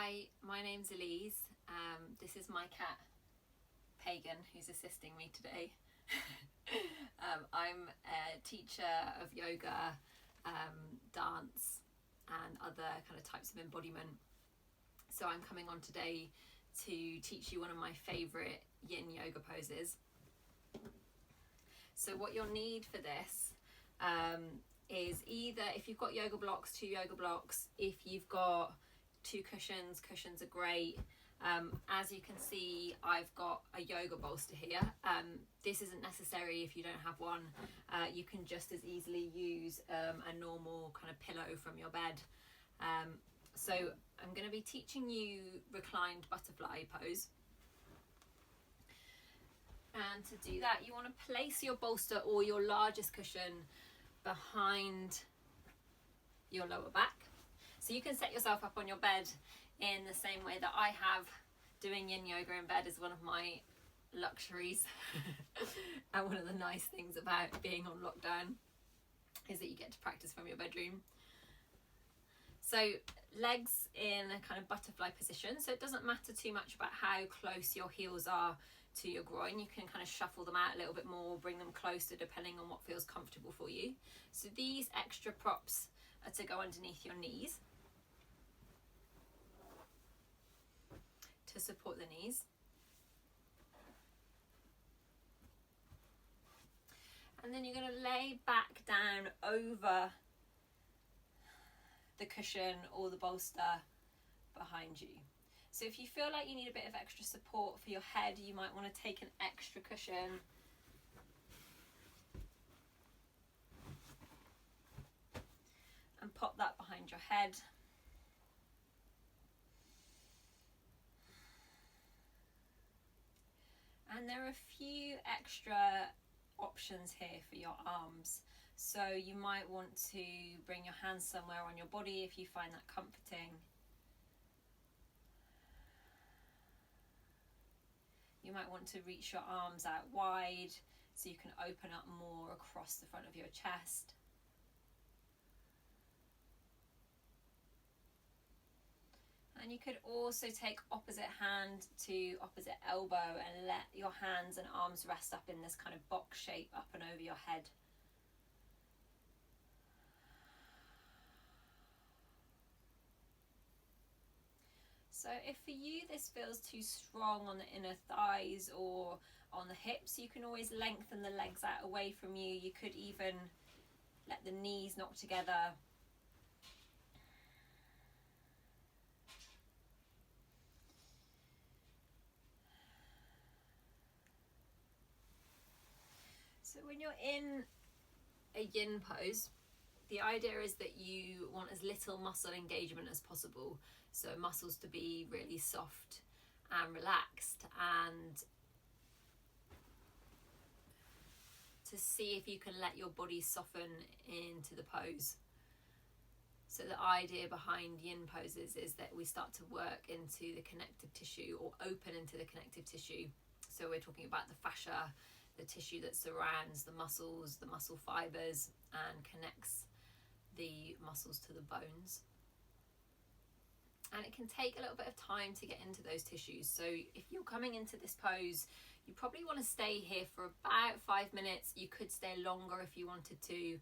Hi, my name's Elise. This is my cat, Pagan, who's assisting me today. I'm a teacher of yoga, dance, and other kind of types of embodiment. So I'm coming on today to teach you one of my favourite yin yoga poses. So what you'll need for this is either, if you've got yoga blocks, 2 yoga blocks. If you've got 2 cushions, cushions are great. As you can see, I've got a yoga bolster here. This isn't necessary if you don't have one. You can just as easily use a normal kind of pillow from your bed. So I'm going to be teaching you reclined butterfly pose. And to do that, you want to place your bolster or your largest cushion behind your lower back. So you can set yourself up on your bed in the same way that I have. Doing yin yoga in bed is one of my luxuries. And one of the nice things about being on lockdown is that you get to practice from your bedroom. So legs in a kind of butterfly position. So it doesn't matter too much about how close your heels are to your groin. You can kind of shuffle them out a little bit more, bring them closer depending on what feels comfortable for you. So these extra props are to go underneath your knees to support the knees. And then you're going to lay back down over the cushion or the bolster behind you. So if you feel like you need a bit of extra support for your head, you might want to take an extra cushion and pop that behind your head. And there are a few extra options here for your arms. So you might want to bring your hands somewhere on your body if you find that comforting. You might want to reach your arms out wide so you can open up more across the front of your chest. And you could also take opposite hand to opposite elbow and let your hands and arms rest up in this kind of box shape up and over your head. So if for you this feels too strong on the inner thighs or on the hips, you can always lengthen the legs out away from you. You could even let the knees knock together. So when you're in a yin pose, the idea is that you want as little muscle engagement as possible. So muscles to be really soft and relaxed, and to see if you can let your body soften into the pose. So the idea behind yin poses is that we start to work into the connective tissue or open into the connective tissue. So we're talking about the fascia, the tissue that surrounds the muscles, the muscle fibers, and connects the muscles to the bones. And it can take a little bit of time to get into those tissues. So if you're coming into this pose, you probably want to stay here for about 5 minutes. You could stay longer if you wanted to.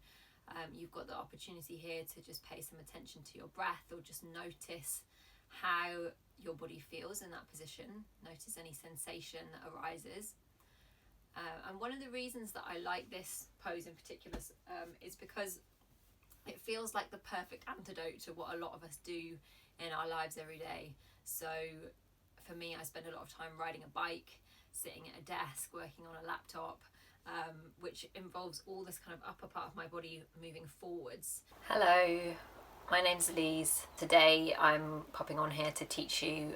You've got the opportunity here to just pay some attention to your breath, or just notice how your body feels in that position. Notice any sensation that arises. And one of the reasons that I like this pose in particular is because it feels like the perfect antidote to what a lot of us do in our lives every day. So for me, I spend a lot of time riding a bike, sitting at a desk, working on a laptop, which involves all this kind of upper part of my body moving forwards. Hello, my name's Elise. Today I'm popping on here to teach you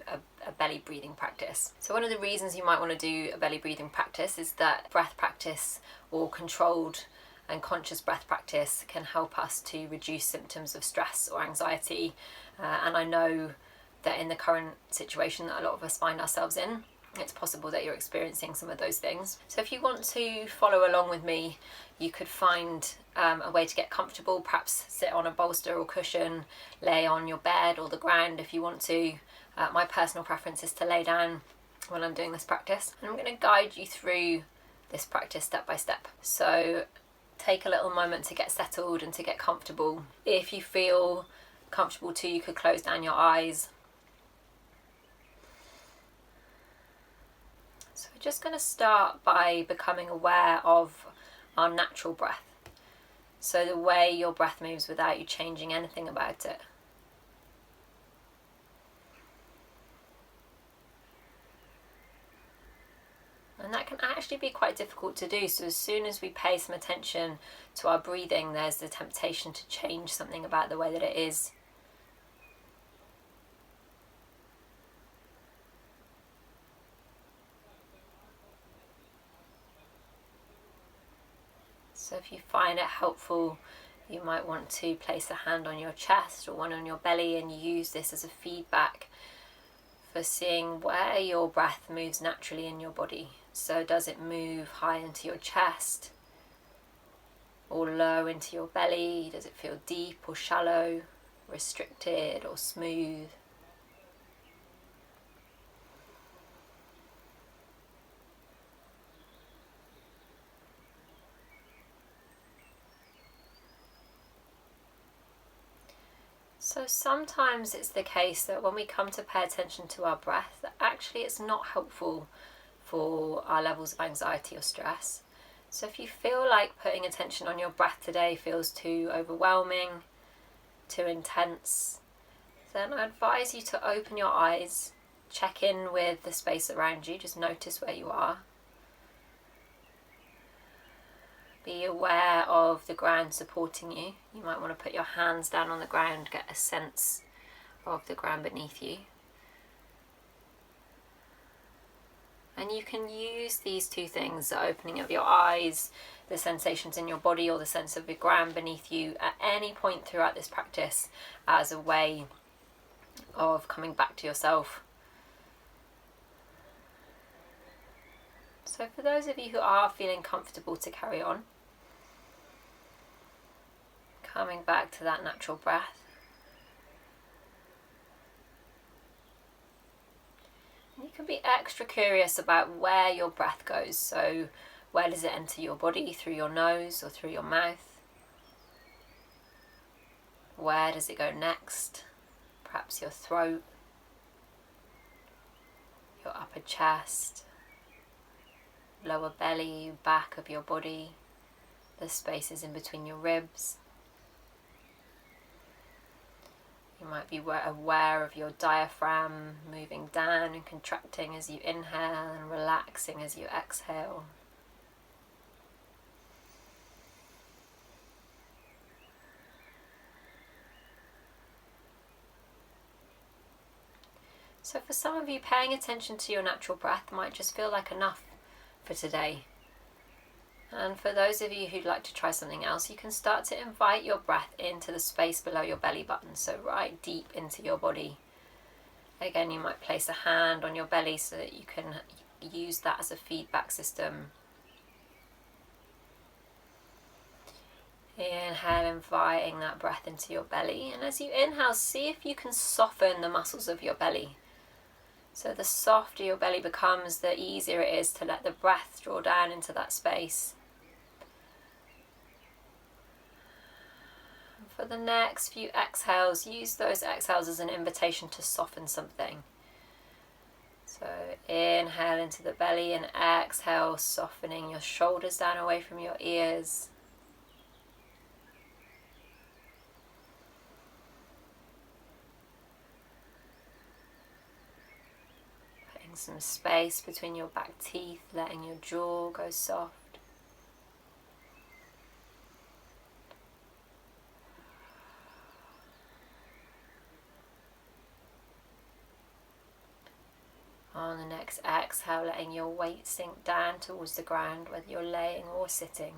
a belly breathing practice. So one of the reasons you might want to do a belly breathing practice is that breath practice, or controlled and conscious breath practice, can help us to reduce symptoms of stress or anxiety. And I know that in the current situation that a lot of us find ourselves in, it's possible that you're experiencing some of those things. So if you want to follow along with me, you could find a way to get comfortable, perhaps sit on a bolster or cushion, lay on your bed or the ground if you want to. My personal preference is to lay down when I'm doing this practice. And I'm going to guide you through this practice step by step. So take a little moment to get settled and to get comfortable. If you feel comfortable too, you could close down your eyes. So we're just going to start by becoming aware of our natural breath. So the way your breath moves without you changing anything about it. And that can actually be quite difficult to do. So as soon as we pay some attention to our breathing, there's the temptation to change something about the way that it is. So if you find it helpful, you might want to place a hand on your chest or one on your belly and use this as a feedback for seeing where your breath moves naturally in your body. So does it move high into your chest or low into your belly? Does it feel deep or shallow, restricted or smooth? So sometimes it's the case that when we come to pay attention to our breath, that actually it's not helpful for our levels of anxiety or stress. So if you feel like putting attention on your breath today feels too overwhelming, too intense, then I advise you to open your eyes, check in with the space around you, just notice where you are. Be aware of the ground supporting you. You might want to put your hands down on the ground, get a sense of the ground beneath you. And you can use these two things, the opening of your eyes, the sensations in your body, or the sense of the ground beneath you at any point throughout this practice as a way of coming back to yourself. So for those of you who are feeling comfortable to carry on, coming back to that natural breath. You can be extra curious about where your breath goes. So where does it enter your body? Through your nose or through your mouth? Where does it go next? Perhaps your throat, your upper chest, lower belly, back of your body, the spaces in between your ribs. You might be aware of your diaphragm moving down and contracting as you inhale and relaxing as you exhale. So for some of you, paying attention to your natural breath might just feel like enough for today. And for those of you who'd like to try something else, you can start to invite your breath into the space below your belly button, so right deep into your body. Again, you might place a hand on your belly so that you can use that as a feedback system. Inhale, inviting that breath into your belly. And as you inhale, see if you can soften the muscles of your belly. So the softer your belly becomes, the easier it is to let the breath draw down into that space. For the next few exhales, use those exhales as an invitation to soften something. So inhale into the belly and exhale, softening your shoulders down away from your ears. Putting some space between your back teeth, letting your jaw go soft. On the next exhale, letting your weight sink down towards the ground, whether you're laying or sitting.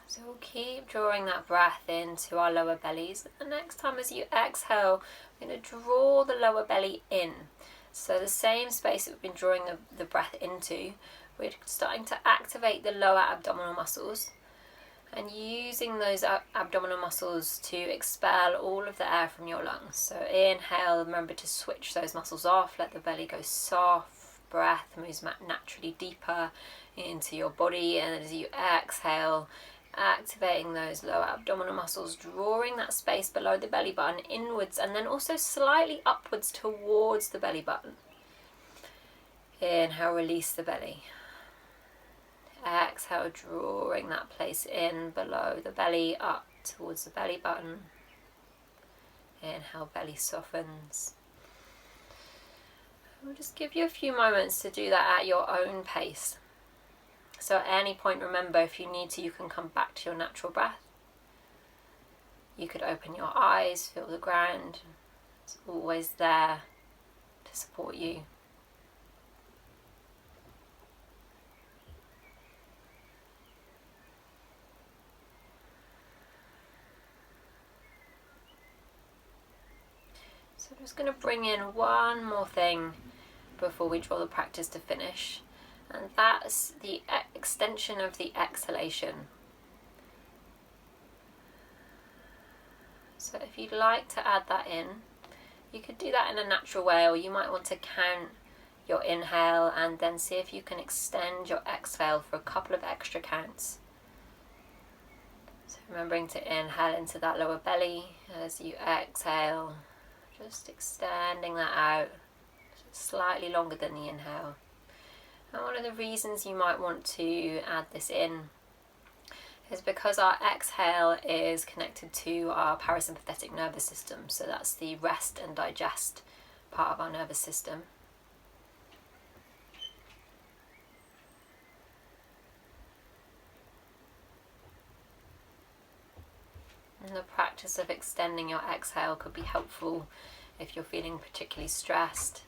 So keep drawing that breath into our lower bellies. The next time as you exhale, we're going to draw the lower belly in. So the same space that we've been drawing the breath into, we're starting to activate the lower abdominal muscles and using those abdominal muscles to expel all of the air from your lungs. So inhale, remember to switch those muscles off, let the belly go soft, breath moves naturally deeper into your body, and as you exhale, activating those lower abdominal muscles, drawing that space below the belly button inwards and then also slightly upwards towards the belly button. Inhale, release the belly. Exhale, drawing that place in below the belly, up towards the belly button. Inhale, belly softens. We'll just give you a few moments to do that at your own pace. So at any point, remember, if you need to, you can come back to your natural breath. You could open your eyes, feel the ground. It's always there to support you. So I'm just going to bring in one more thing before we draw the practice to finish. And that's the extension of the exhalation. So if you'd like to add that in, you could do that in a natural way, or you might want to count your inhale and then see if you can extend your exhale for a couple of extra counts. So remembering to inhale into that lower belly as you exhale, just extending that out slightly longer than the inhale. And one of the reasons you might want to add this in is because our exhale is connected to our parasympathetic nervous system. So that's the rest and digest part of our nervous system. And the practice of extending your exhale could be helpful if you're feeling particularly stressed,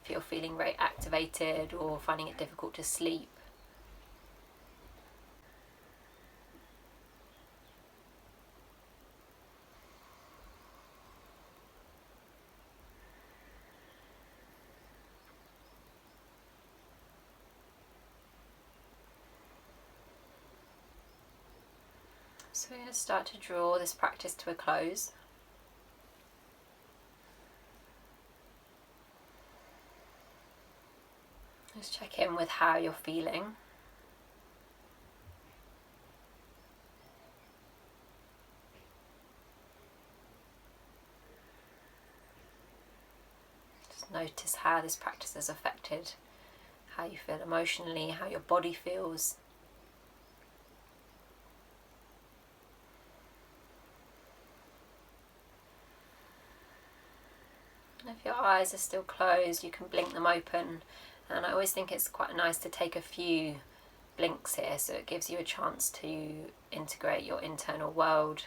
if you're feeling very activated or finding it difficult to sleep. So we're going to start to draw this practice to a close. Just check in with how you're feeling. Just notice how this practice has affected how you feel emotionally, how your body feels. If your eyes are still closed, you can blink them open. And I always think it's quite nice to take a few blinks here, so it gives you a chance to integrate your internal world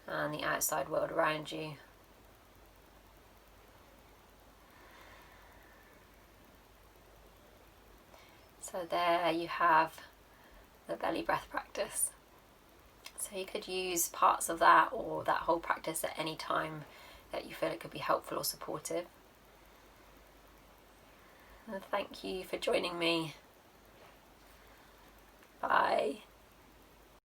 and the outside world around you. So there you have the belly breath practice. So you could use parts of that or that whole practice at any time that you feel it could be helpful or supportive. And thank you for joining me. Bye.